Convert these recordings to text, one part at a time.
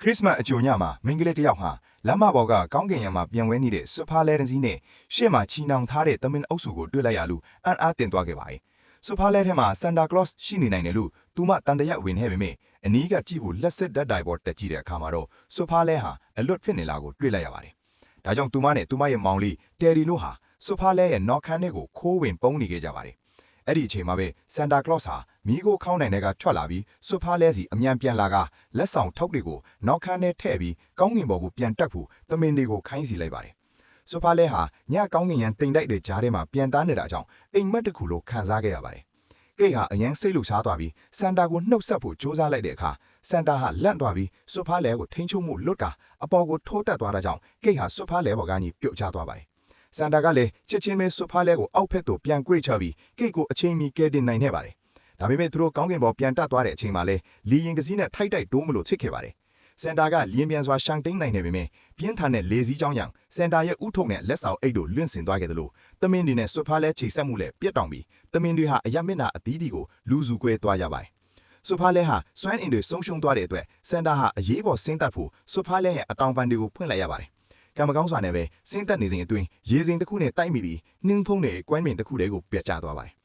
ခရစ်စမတ်အကြိုညမှာမိန်းကလေးတစ်ယောက်ဟာလမ်းမပေါ်ကကောင်းကင်ယံမှာပြန်ဝဲနေတဲ့စွတ်ဖားလဲတစ်စီးနဲ့ရှေ့မှာချီနှောင်ထားတဲ့သမင်အုပ်စုကိုတွေ့လိုက်ရလို့အံ့အားသင့်သွားခဲ့ပါတယ်။စွတ်ဖားလဲထဲမှာဆန်တာကလော့စ်ရှိနေနိုင်တယ်လို့သူမတန်တရာဝင်ခဲ့ပေမဲ့အနီးကကြည့်ဖို့လက်စစ်ဓာတ်တိုင်ပေါ်တက်ကြည့်တဲ့အခါမှာတော့စွတ်ဖားလဲဟာအလွတ်ဖြစ်နေလာကိုတွေ့လိုက်ရပါတယ်။ဒါကြောင့်သူမနဲ့သူမရဲ့မောင်လေးတယ်ရီတို့ဟာစွတ်ဖားလဲရဲ့နောက်ခန်းထဲကိုခိုးဝင်ပုန်းနေခဲ့ကြပါတယ်။အဲ့ဒီအချိန်မှာပဲဆန်တာကလော့စ်ဟာမီးကိုခေါင်းနိုင်တဲ့ကထွက်လာပြီးစွတ်ဖားလဲစီအမြန်ပြန်လာကလက်ဆောင်ထုတ်တွေကိုနောက်ခန်းထဲထည့်ပြီးကောင်းကင်ဘော်ကိုပြန်တက်ဖို့သမင်တွေကိုခိုင်းစီလိုက်ပါတယ်။စွတ်ဖားလဲဟာညကောင်းကင်ရန်တိမ်တိုက်တဲ့ကြားထဲမှာပြန်သားနေတာကြောင့်အိမ်မက်တစ်ခုလိုခံစားခဲ့ရပါတယ်။ကိတ်ဟာအရန်စိတ်လှုပ်ရှားသွားပြီးစန်တာကိုနှုတ်ဆက်ဖို့ကြိုးစားလိုက်တဲ့အခါစန်တာဟာလန့်သွားပြီးစွတ်ဖားလဲကိုထိန်းချုပ်မှုလွတ်ကအပေါ်ကိုထိုးတက်သွားတာကြောင့်ကိတ်ဟာစွတ်ဖားလဲပေါ်ကနေပြုတ်ကျသွားပါတယ်။စန်တာကလည်းချက်ချင်းပဲစွတ်ဖားလဲကိုအောက်ဖက်သို့ပြန်ကွေ့ချပြီးကိတ်ကိုအချိန်မီကဲတင်နိုင်ခဲ့ပါတယ်။ဒါပေမဲ့သူတို့ကောင်းကင်ဘော်ပြန်တက်သွားတဲ့အချိန်မှာလဲလီရင်ကစီးနဲ့ထိုက်တိုက်တိုးမလို့ချစ်ခဲ့ပါတယ်။စန်တာကလျင်ပြန်စွာရှောင်တိန်နိုင်နေပေမဲ့ပြင်းထန်တဲ့လေစည်းကြောင်းရံစန်တာရဲ့ဥထုံနဲ့လက်ဆောင်အိတ်တို့လွင့်စင်သွားခဲ့တယ်လို့သမင်တွေနဲ့စွတ်ဖားလဲချိတ်ဆက်မှုလဲပြတ်တောင်ပြီးသမင်တွေဟာအယမျက်နှာအသီးဒီကိုလူစုကွဲသွားရပါတယ်။စွတ်ဖားလဲဟာစွမ်းအင်တွေဆုံးရှုံးသွားတဲ့အတွက်စန်တာဟာအရေးပေါ်ဆင်းသက်ဖို့စွတ်ဖားလဲရဲ့အတောင်ပံတွေကိုဖွင့်လိုက်ရပါတယ်။ကံမကောင်းစွာနဲ့ပဲဆင်းသက်နေစဉ်အတွင်းရေစိမ်တစ်ခုနဲ့တိုက်မိပြီးနှင်းဖုံးတဲ့ကွမ်းပင်တစ်ခုတည်းကိုပြတ်ကျသွားပါတယ်။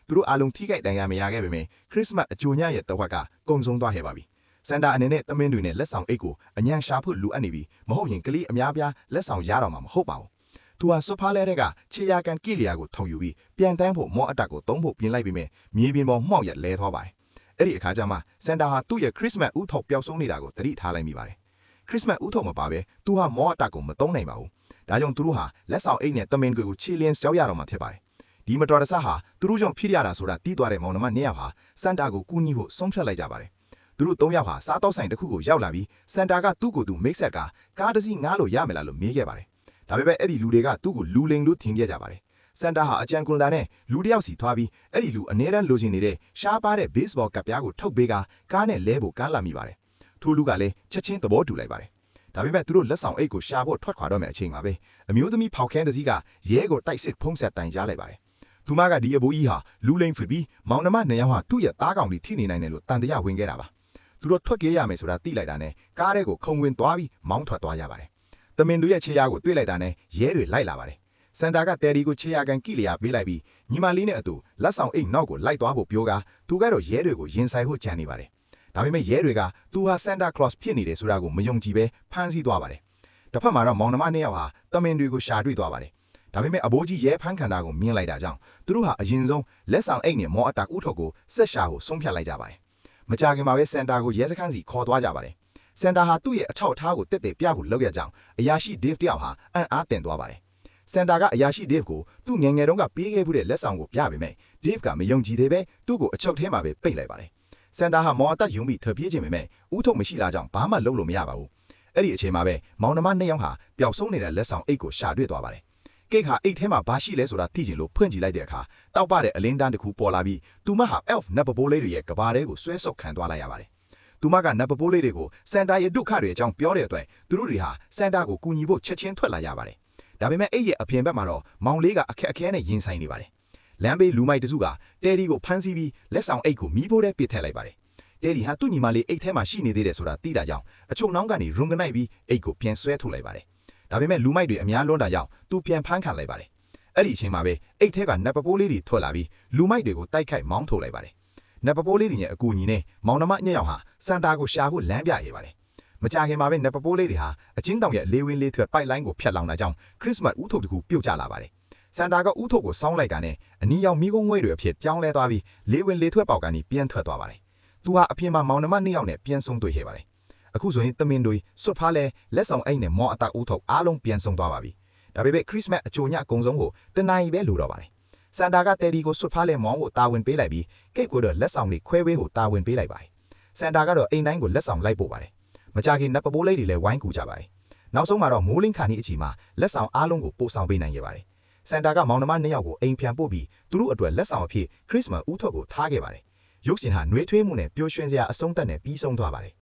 သူတို့အားလုံးထိခိုက်ဒဏ်ရာမရခဲ့ပေမဲ့ခရစ်စမတ်အကြိုညရဲ့တဝက်ကကုံဆုံးသွားခဲ့ပါပြီ။စန်တာအနေနဲ့သမင်းတွေနဲ့လက်ဆောင်အိတ်ကိုအညံရှာဖို့လိုအပ်နေပြီးမဟုတ်ရင်ကလေးအများပြားလက်ဆောင်ရတော့မှာမဟုတ်ပါဘူး။သူဟာစွတ်ဖားလဲတဲ့ကခြေရာကန်ကိလျာကိုထုံယူပြီးပြန်တန်းဖို့မော့အတက်ကိုသုံးဖို့ပြင်လိုက်ပြီးမြမြေပြင်ပေါ်မှောက်ရက်လဲသွားပါတယ်။အဲ့ဒီအခါကျမှစန်တာဟာသူ့ရဲ့ခရစ်စမတ်ဥထောက်ပျောက်ဆုံးနေတာကိုသတိထားလိုက်မိပါတယ်။ခရစ်စမတ်ဥထောက်မပါပဲသူဟာမော့အတက်ကိုမသုံးနိုင်ပါဘူး။ဒါကြောင့်သူတို့ဟာလက်ဆောင်အိတ်နဲ့သမင်တွေကိုခြေလင်းကြောက်ရတော့မှဖြစ်ပါတယ်။ဒီမတော်တဆဟာသူတို့ကြောင့်ဖြစ်ရတာဆိုတာတီးသွားတဲ့မောင်နှမနှစ်ယောက်ဟာစန်တာကိုကူညီဖို့ဆုံးဖြတ်လိုက်ကြပါတယ်။သူတို့၃ယောက်ဟာစားတောက်ဆိုင်တစ်ခုကိုရောက်လာပြီးစန်တာကသူ့ကိုယ်သူမိတ်ဆက်ကကားတစ်စီးငားလို့ရမယ်လားလို့မေးခဲ့ပါတယ်။ဒါပေမဲ့အဲ့ဒီလူတွေကသူ့ကိုလူလိန်လို့ထင်ခဲ့ကြပါတယ်။စန်တာဟာအကြံကွန်တာနဲ့လူတစ်ယောက်စီထွားပြီးအဲ့ဒီလူအနေနဲ့လိုချင်နေတဲ့ရှားပါတဲ့ဘေ့စ်ဘောကပ်ပြားကိုထုတ်ပေးကားနဲ့လဲဖို့ကမ်းလာမိပါတယ်။ထိုလူကလည်းချက်ချင်းသဘောတူလိုက်ပါတယ်။ဒါပေမဲ့သူတို့လက်ဆောင်အိတ်ကိုရှာဖို့ထွက်ခွာတော့မယ့်အချိန်မှာပဲအမျိုးသမီးဖောက်ခဲတစ်စီးကရဲကိုတိုက်စစ်ဖုံးဆက်တိုင်ကြားလိုက်ပါတယ်။သူမကဒီအဘိုးကြီးဟာလူလိန်ဖြစ်ပြီးမောင်နှမနှစ်ယောက်ဟာသူ့ရဲ့သားကောင်တွေထိနေနိုင်တယ်လို့တန်တရားဝင်ခဲ့တာပါ။သူတို့ထွက်ပြေးရမယ်ဆိုတာသိလိုက်တာနဲ့ကားထဲကိုခုံဝင်သွားပြီးမောင်းထွက်သွားရပါတယ်။သမင်တို့ရဲ့ခြေရာကိုတွေ့လိုက်တာနဲ့ရဲတွေလိုက်လာပါတယ်။စန်တာကတယ်ရီကိုခြေရာကန်ကိလျာပေးလိုက်ပြီးညီမလေးနဲ့အတူလက်ဆောင်အိတ်နောက်ကိုလိုက်သွားဖို့ပြောကသူကတော့ရဲတွေကိုရင်ဆိုင်ဖို့ကြံနေပါတယ်။ဒါပေမဲ့ရဲတွေကသူဟာဆန်တာကလော့စ်ဖြစ်နေတယ်ဆိုတာကိုမယုံကြည်ပဲဖမ်းဆီးသွားပါတယ်။တစ်ဖက်မှာတော့မောင်နှမနှစ်ယောက်ဟာသမင်တွေကိုရှာတွေ့သွားပါတယ်။ဒါပေမဲ့အဘိုးကြီးရဲဖမ်းခံတာကိုမြင်လိုက်တာကြောင့်သူတို့ဟာအရင်ဆုံးလက်ဆောင်အိတ်နဲ့မော်အတာဥထောက်ကိုဆက်ရှာကိုဆုံးဖြတ်လိုက်ကြပါတယ်။မကြာခင်မှာပဲစန်တာကိုရဲစခန်းစီခေါ်သွားကြပါတယ်။စန်တာဟာသူ့ရဲ့အထောက်အထားကိုတက်တက်ပြဖို့လုပ်ရကြောင်းအရာရှိဒေးဗ်တယောက်ဟာအံ့အားသင့်သွားပါတယ်။စန်တာကအရာရှိဒေးဗ်ကိုသူ့ငယ်ငယ်တုန်းကပေးခဲ့မှုတဲ့လက်ဆောင်ကိုပြပေမဲ့ဒေးဗ်ကမယုံကြည်သေးပဲသူ့ကိုအချုပ်ထဲမှာပဲပိတ်လိုက်ပါတယ်။စန်တာဟာမော်အတာယုံပြီးထပြေးခြင်းပေမဲ့ဥထုတ်မရှိလာကြောင်းဘာမှလုပ်လို့မရပါဘူး။အဲ့ဒီအချိန်မှာပဲမောင်နှမနှစ်ယောက်ဟာပျောက်ဆုံးနေတဲ့လက်ဆောင်အိတ်ကိုရှာတွေ့သွားပါတယ်။ကိတ်ဟာအိတ်ထဲမှာဘာရှိလဲဆိုတာသိချင်လို့ဖွင့်ကြည့်လိုက်တဲ့အခါတောက်ပတဲ့အလင်းတန်းတစ်ခုပေါ်လာပြီးသူမဟာ elf နတ်ပပိုးလေးတွေရဲ့ကဘာတဲကိုဆွဲဆုပ်ခံသွားလိုက်ရပါတယ်။သူမကနတ်ပပိုးလေးတွေကိုစန်တာရဲ့ဒုက္ခတွေအကြောင်းပြောတဲ့အတွက်သူတို့တွေဟာစန်တာကိုကူညီဖို့ချက်ချင်းထွက်လာရပါတယ်။ဒါပေမဲ့အဲ့ရဲ့အပြင်ဘက်မှာတော့မောင်လေးကအခက်အခဲနဲ့ရင်ဆိုင်နေပါတယ်။လမ်းဘေးလူမိုက်တစုကတယ်ရီကိုဖမ်းဆီးပြီးလက်ဆောင်အိတ်ကိုမီးဖိုးထဲပစ်ထည့်လိုက်ပါတယ်။တယ်ရီဟာသူ့ညီမလေးအိတ်ထဲမှာရှိနေသေးတယ်ဆိုတာသိတာကြောင့်အချုံနှောင်းကနေရုံကနိုင်ပြီးအိတ်ကိုပြန်ဆွဲထုတ်လိုက်ပါတယ်။ဒါပေမဲ့လူမိုက်တွေအများလွန်းတာကြောင့်သူပြန်ဖမ်းခံလိုက်ပါတယ်။အဲ့ဒီအချိန်မှာပဲအိတ်ထဲကနတ်ပပိုးလေးတွေထွက်လာပြီးလူမိုက်တွေကိုတိုက်ခိုက်မောင်းထုတ်လိုက်ပါတယ်။နတ်ပပိုးလေးတွေရဲ့အကူအညီနဲ့မောင်နှမညက်ယောက်ဟာစန်တာကိုရှာဖို့လမ်းပြရပါတယ်။မကြာခင်မှာပဲနတ်ပပိုးလေးတွေဟာအချင်းတောင်ရဲ့လေးဝင်းလေးထွက်ပိုက်လိုင်းကိုဖျက်လောင်တာကြောင့်ခရစ်စမတ်ဥထုတ်တစ်ခုပြုတ်ကျလာပါတယ်။စန်တာကဥထုတ်ကိုစောင်းလိုက်တာနဲ့အနီရောင်မိကုန်းငွေတွေအဖြစ်ပြောင်းလဲသွားပြီးလေးဝင်းလေးထွက်ပေါက်ကနေပြန်ထွက်သွားပါတယ်။သူဟာအပြင်မှာမောင်နှမနှစ်ယောက်နဲ့ပြန်ဆုံတွေ့ခဲ့ပါတယ်။အခုဆိုရင်သမင်တွေစွတ်ဖားလဲလက်ဆောင်အိတ်နဲ့မော်အတာဥထုတ်အားလုံးပြန်ဆုံသွားပါပြီ။ဒါပေမဲ့ခရစ်စမတ်အကြိုညအကုန်ဆုံးကိုတနာရီပဲလိုတော့ပါတယ်။စန်တာကတယ်ရီကိုစွတ်ဖားလဲမောင်းကိုတာဝန်ပေးလိုက်ပြီးကိတ်ကိုတော့လက်ဆောင်တွေခွဲဝေးကိုတာဝန်ပေးလိုက်ပါတယ်။စန်တာကတော့အိမ်တိုင်းကိုလက်ဆောင်လိုက်ပို့ပါတယ်။မကြာခင်နတ်ပပိုးလေးတွေလည်းဝိုင်းကူကြပါတယ်။နောက်ဆုံးမှာတော့မိုးလင်းခါနီးအချိန်မှာလက်ဆောင်အားလုံးကိုပို့ဆောင်ပေးနိုင်ခဲ့ပါတယ်။စန်တာကမောင်နှမနှစ်ယောက်ကိုအိမ်ပြန်ပို့ပြီးသူတို့အတွက်လက်ဆောင်အဖြစ်ခရစ်စမတ်ဥထုတ်ကိုထားခဲ့ပါတယ်။ရုပ်ရှင်ဟာနှွေးထွေးမှုနဲ့ပျော်ရွှင်စရာအဆုံးသတ်နဲ့ပြီးဆုံးသွားပါတယ်